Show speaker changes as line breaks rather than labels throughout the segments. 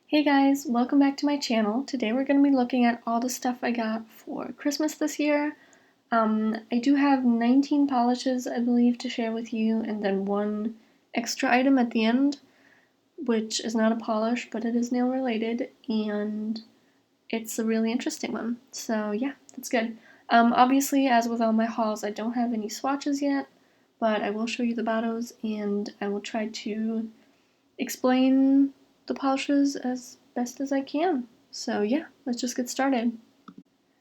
Hey guys, welcome back to my channel. Today we're going to be looking at all the stuff I got for Christmas this year. I do have 19 polishes, I believe, to share with you, and then one extra item at the end, which is not a polish, but it is nail related, and it's a really interesting one. So yeah, that's good. Obviously, as with all my hauls, I don't have any swatches yet, but I will show you the bottles, and I will try to explain the polishes as best as I can. So yeah, let's just get started.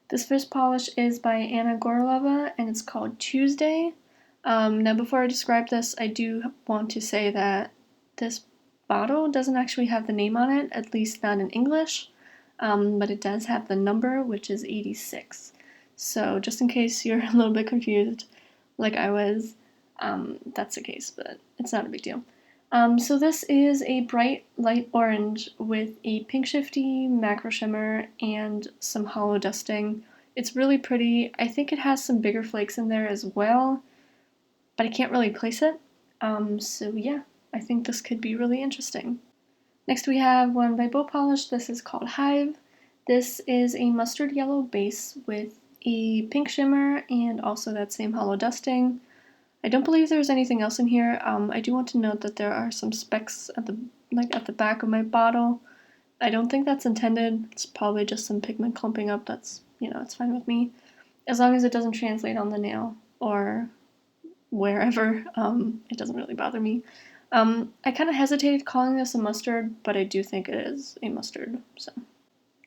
This first polish is by Gorelova and it's called Tuesday. Now before I describe this, I do want to say that this bottle doesn't actually have the name on it, at least not in English, but it does have the number, which is 86. So just in case you're a little bit confused, like I was, that's the case, but it's not a big deal. So this is a bright light orange with a pink shifty macro shimmer and some hollow dusting. It's really pretty. I think it has some bigger flakes in there as well, but I can't really place it. So yeah, I think this could be really interesting. Next we have one by Bow Polish. This is called Hive. This is a mustard yellow base with a pink shimmer and also that same hollow dusting. I don't believe there's anything else in here. I do want to note that there are some specks at the back of my bottle. I don't think that's intended. It's probably just some pigment clumping up. That's, it's fine with me. As long as it doesn't translate on the nail or wherever, it doesn't really bother me. I kind of hesitated calling this a mustard, but I do think it is a mustard, so.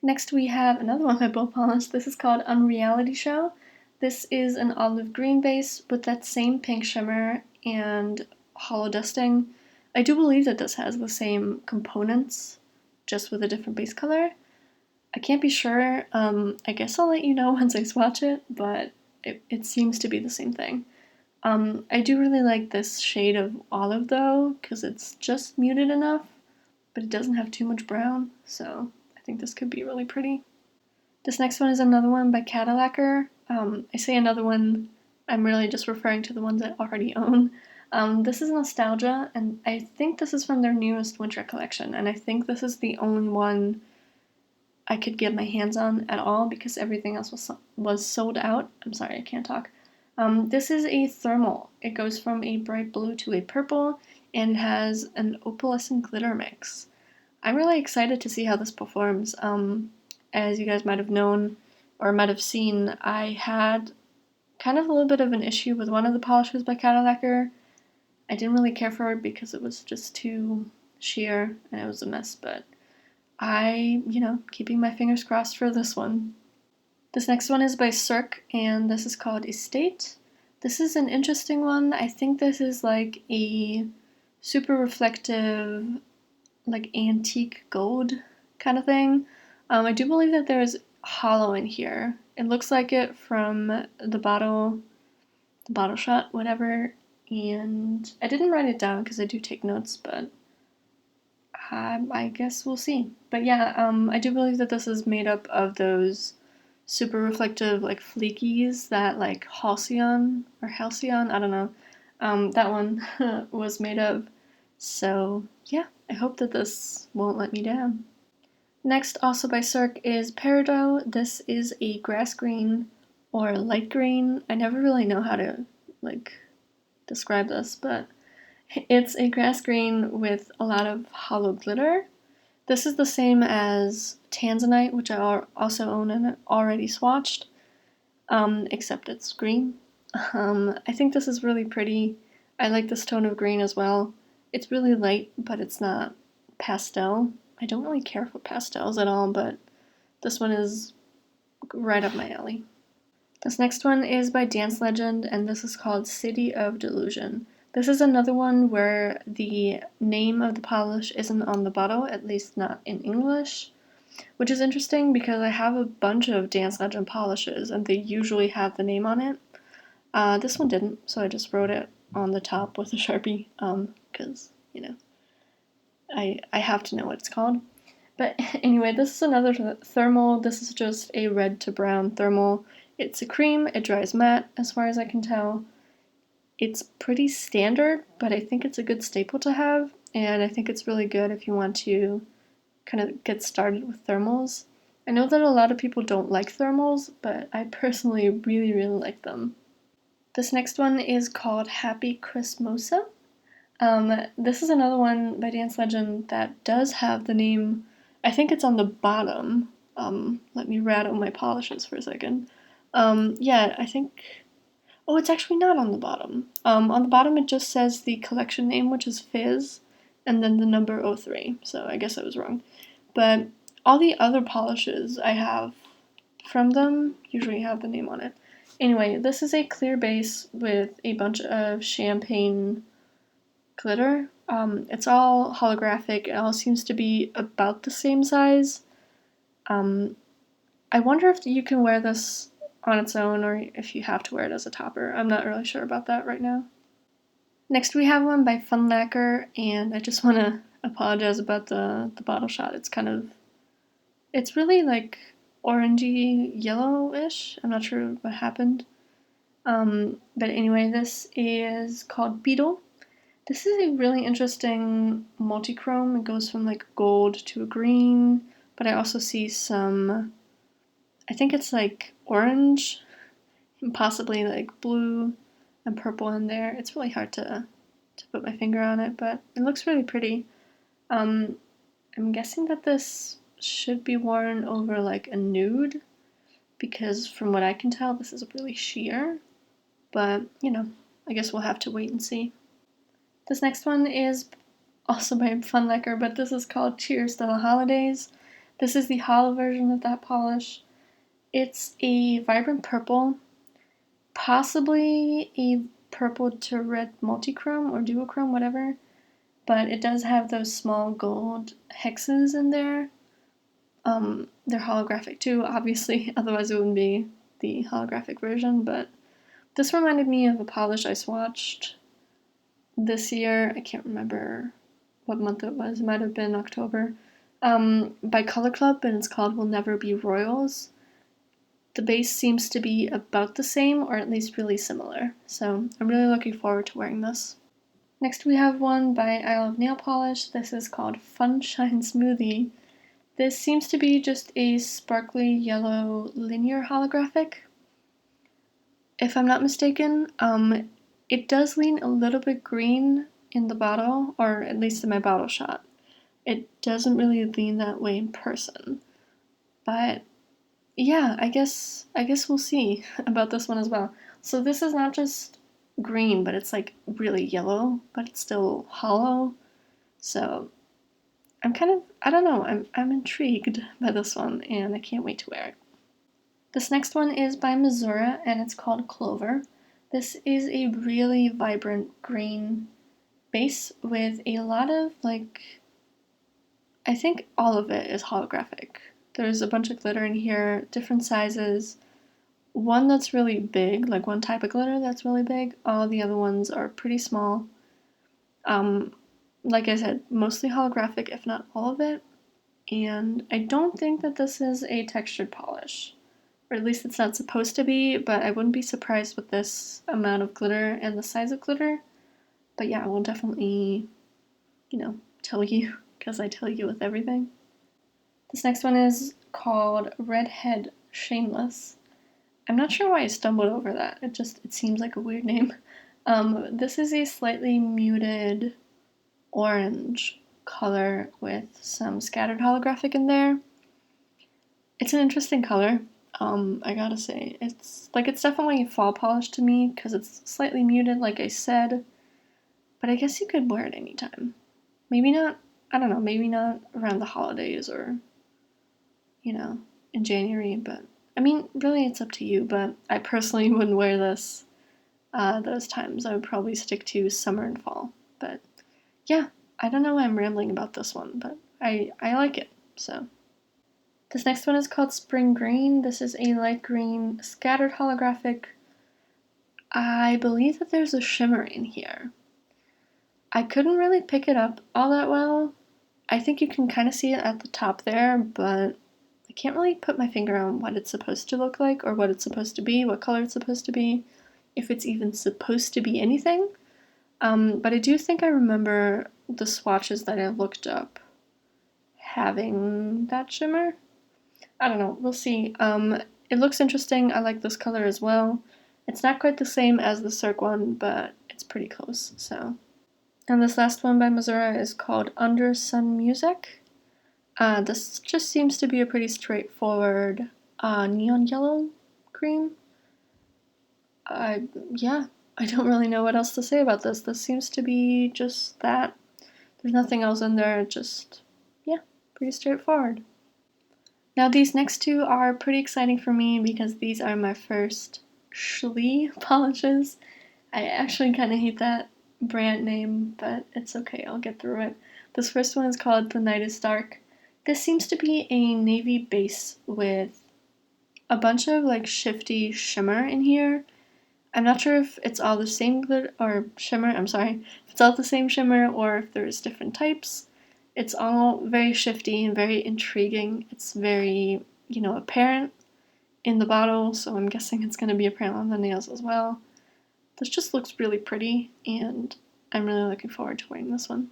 Next we have another one by Bow Polish. This is called Unreality Show. This is an olive green base with that same pink shimmer and hollow dusting. I do believe that this has the same components, just with a different base color. I can't be sure. I guess I'll let you know once I swatch it, but it seems to be the same thing. I do really like this shade of olive though, because it's just muted enough, but it doesn't have too much brown, so I think this could be really pretty. This next one is another one by Cadillacquer. I say another one, I'm really just referring to the ones I already own. This is Nostalgia, and I think this is from their newest winter collection, and I think this is the only one I could get my hands on at all because everything else was sold out. I'm sorry, I can't talk. This is a thermal. It goes from a bright blue to a purple, and has an opalescent glitter mix. I'm really excited to see how this performs. As you guys might have known or might have seen, I had kind of a little bit of an issue with one of the polishes by Cadillacquer. I didn't really care for it because it was just too sheer and it was a mess, but keeping my fingers crossed for this one. This next one is by Cirque and this is called Estate. This is an interesting one. I think this is like a super reflective, like antique gold kind of thing. I do believe that there is hollow in here. It looks like it from the bottle shot, whatever, and I didn't write it down because I do take notes, but I guess we'll see. But yeah, I do believe that this is made up of those super reflective, like, fleekies that, like, Halcyon, I don't know, that one was made of. So yeah, I hope that this won't let me down. Next, also by Cirque, is Peridot. This is a grass green or light green. I never really know how to, describe this, but it's a grass green with a lot of hollow glitter. This is the same as Tanzanite, which I also own and already swatched, except it's green. I think this is really pretty. I like this tone of green as well. It's really light, but it's not pastel. I don't really care for pastels at all, but this one is right up my alley. This next one is by Dance Legend, and this is called City of Delusion. This is another one where the name of the polish isn't on the bottle, at least not in English, which is interesting because I have a bunch of Dance Legend polishes, and they usually have the name on it. This one didn't, so I just wrote it on the top with a Sharpie, because, I have to know what it's called. But anyway, this is another thermal. This is just a red to brown thermal. It's a cream, it dries matte as far as I can tell. It's pretty standard, but I think it's a good staple to have, and I think it's really good if you want to kind of get started with thermals. I know that a lot of people don't like thermals, but I personally really, really like them. This next one is called Happy Christmosa. This is another one by Dance Legend that does have the name, I think it's on the bottom. Let me rattle my polishes for a second. Yeah, I think, oh, it's actually not on the bottom. On the bottom it just says the collection name, which is Fizz, and then the number 03, so I guess I was wrong. But all the other polishes I have from them usually have the name on it. Anyway, this is a clear base with a bunch of champagne glitter. It's all holographic. It all seems to be about the same size. I wonder if you can wear this on its own or if you have to wear it as a topper. I'm not really sure about that right now. Next we have one by Lacquer, and I just want to apologize about the bottle shot. It's really like orangey yellowish. I'm not sure what happened. But anyway, this is called Beetle. This is a really interesting multi-chrome. It goes from like gold to a green, but I also see some, I think it's like orange and possibly like blue and purple in there. It's really hard to put my finger on it, but it looks really pretty. I'm guessing that this should be worn over like a nude, because from what I can tell, this is really sheer, but you know, I guess we'll have to wait and see. This next one is also by Lacquer, but this is called Cheers to the Holidays. This is the hollow version of that polish. It's a vibrant purple, possibly a purple to red multichrome or duochrome, whatever, but it does have those small gold hexes in there. They're holographic too, obviously, otherwise it wouldn't be the holographic version, but this reminded me of a polish I swatched this year. I can't remember what month it was. It might have been October. By Color Club, and it's called Will Never Be Royals. The base seems to be about the same, or at least really similar. So I'm really looking forward to wearing this. Next we have one by I Love Nail Polish. This is called Funshine Smoothie. This seems to be just a sparkly yellow linear holographic, if I'm not mistaken. It does lean a little bit green in the bottle, or at least in my bottle shot. It doesn't really lean that way in person. But yeah, I guess we'll see about this one as well. So this is not just green, but it's like really yellow, but it's still hollow. So I'm kind of, I don't know, I'm intrigued by this one, and I can't wait to wear it. This next one is by Masura, and it's called Clover. This is a really vibrant green base with a lot of, like, I think all of it is holographic. There's a bunch of glitter in here, different sizes. One that's really big, like one type of glitter that's really big. All the other ones are pretty small. Like I said, mostly holographic, if not all of it. And I don't think that this is a textured polish. Or at least it's not supposed to be, but I wouldn't be surprised with this amount of glitter and the size of glitter. But yeah, I will definitely, tell you, because I tell you with everything. This next one is called Redhead Shameless. I'm not sure why I stumbled over that. It seems like a weird name. This is a slightly muted orange color with some scattered holographic in there. It's an interesting color. I gotta say, it's definitely fall polish to me because it's slightly muted, like I said, but I guess you could wear it anytime. Maybe not, I don't know, maybe not around the holidays or, in January, but I mean, really it's up to you, but I personally wouldn't wear this those times. I would probably stick to summer and fall, but yeah, I don't know why I'm rambling about this one, but I like it, so. This next one is called Spring Green. This is a light green scattered holographic. I believe that there's a shimmer in here. I couldn't really pick it up all that well. I think you can kind of see it at the top there, but I can't really put my finger on what it's supposed to look like or what it's supposed to be, what color it's supposed to be, if it's even supposed to be anything. But I do think I remember the swatches that I looked up having that shimmer. I don't know, we'll see. It looks interesting. I like this color as well. It's not quite the same as the Cirque one, but it's pretty close, so. And this last one by Masura is called Under Sun Music. This just seems to be a pretty straightforward neon yellow cream. Yeah, I don't really know what else to say about this. This seems to be just that. There's nothing else in there, just, yeah, pretty straightforward. Now these next two are pretty exciting for me because these are my first Shleee polishes. I actually kind of hate that brand name, but it's okay, I'll get through it. This first one is called The Night is Dark. This seems to be a navy base with a bunch of like shifty shimmer in here. I'm not sure if it's all the same glitter or shimmer, if it's all the same shimmer or if there's different types. It's all very shifty and very intriguing. It's very, apparent in the bottle, so I'm guessing it's going to be apparent on the nails as well. This just looks really pretty, and I'm really looking forward to wearing this one.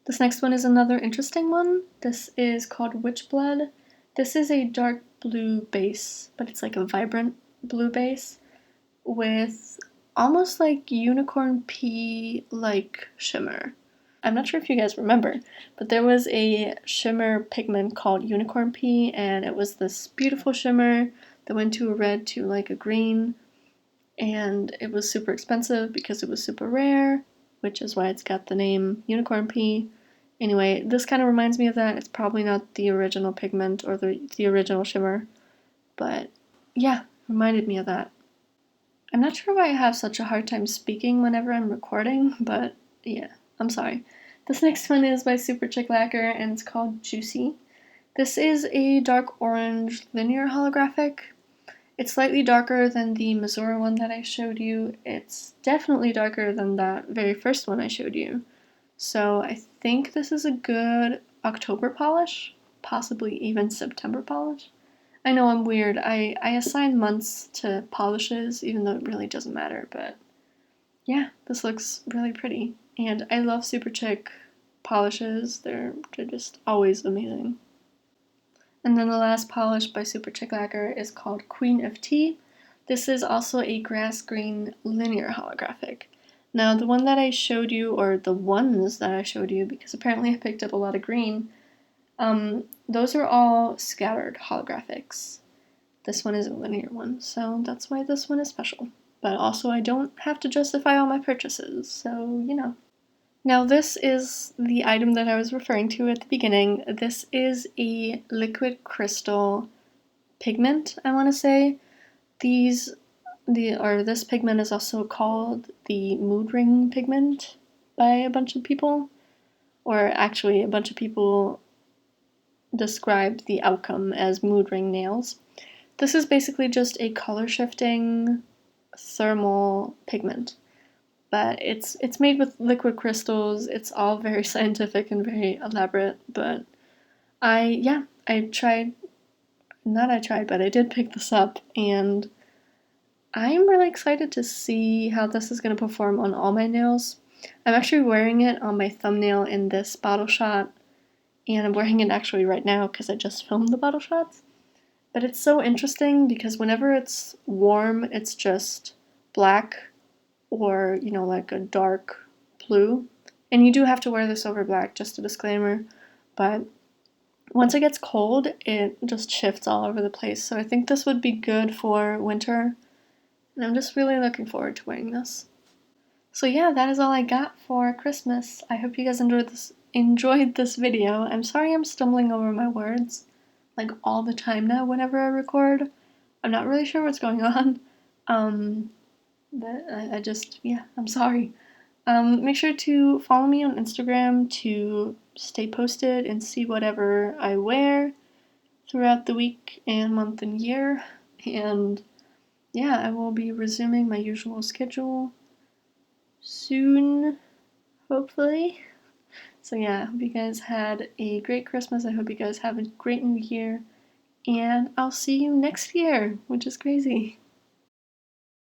This next one is another interesting one. This is called Witch Blood. This is a dark blue base, but it's like a vibrant blue base with almost like unicorn pea-like shimmer. I'm not sure if you guys remember, but there was a shimmer pigment called unicorn pea, and it was this beautiful shimmer that went to a red to like a green, and it was super expensive because it was super rare, which is why it's got the name unicorn pea. Anyway, this kind of reminds me of that. It's probably not the original pigment or the original shimmer, but yeah, reminded me of that. I'm not sure why I have such a hard time speaking whenever I'm recording, but yeah, I'm sorry. This next one is by Superchic Lacquer, and it's called Juicy. This is a dark orange linear holographic. It's slightly darker than the Masura one that I showed you. It's definitely darker than that very first one I showed you. So I think this is a good October polish, possibly even September polish. I know I'm weird. I assign months to polishes, even though it really doesn't matter, but yeah, this looks really pretty. And I love Superchic polishes. They're just always amazing. And then the last polish by Superchic Lacquer is called Queen of Tea. This is also a grass green linear holographic. Now the one that I showed you, or the ones that I showed you, because apparently I picked up a lot of green, those are all scattered holographics. This one is a linear one, so that's why this one is special. But also I don't have to justify all my purchases, so Now this is the item that I was referring to at the beginning. This is a liquid crystal pigment, I want to say. This pigment is also called the mood ring pigment by a bunch of people, or actually a bunch of people described the outcome as mood ring nails. This is basically just a color shifting thermal pigment, but it's made with liquid crystals. It's all very scientific and very elaborate, but I did pick this up, and I'm really excited to see how this is going to perform on all my nails. I'm actually wearing it on my thumbnail in this bottle shot, and I'm wearing it actually right now because I just filmed the bottle shots. But it's so interesting because whenever it's warm, it's just black or, like a dark blue. And you do have to wear this over black, just a disclaimer. But once it gets cold, it just shifts all over the place. So I think this would be good for winter. And I'm just really looking forward to wearing this. So yeah, that is all I got for Christmas. I hope you guys enjoyed this video. I'm sorry I'm stumbling over my words like all the time now whenever I record. I'm not really sure what's going on. But I'm sorry. Make sure to follow me on Instagram to stay posted and see whatever I wear throughout the week and month and year. And yeah, I will be resuming my usual schedule soon, hopefully. So yeah, I hope you guys had a great Christmas. I hope you guys have a great new year. And I'll see you next year, which is crazy.